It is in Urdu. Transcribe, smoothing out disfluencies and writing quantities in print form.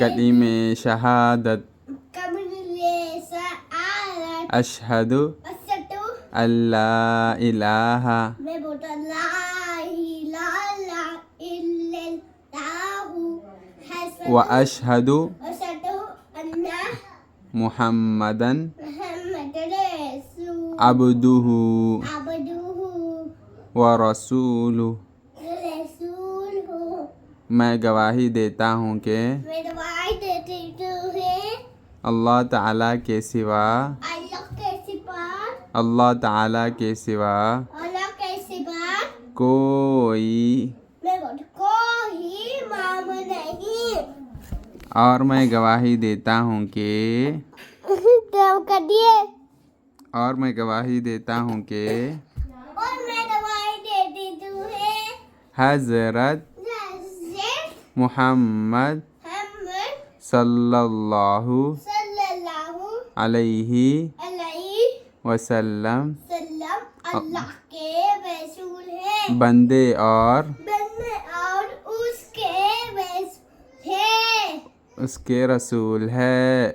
کلمہ شہادت کملے سعادت اشہد اشہدو اللہ الہ میں بولتا لا الہ الا اللہ و اشہد اشہدو ان محمدن محمد رسول عبدہ عبدہ و رسولہ رسول ہوں. میں گواہی دیتا ہوں کہ میں دعائی دیتی ہوں اللہ تعالیٰ کے سوا اللہ کے سوا اللہ تعالیٰ کے سوا اللہ کے سوا کوئی میں بولتا کوئی معبود نہیں. اور میں گواہی دیتا ہوں کہ کیا کر دیے اور میں گواہی دیتا ہوں کہ اور میں دعائی دیتی ہوں حضرت محمد محمد صلی اللہ صلی اللہ علیہ علیہ وسلم وسلم اللہ کے رسول ہیں بندے اور بندے اور اس کے رسول ہیں. اس کے رسول ہے.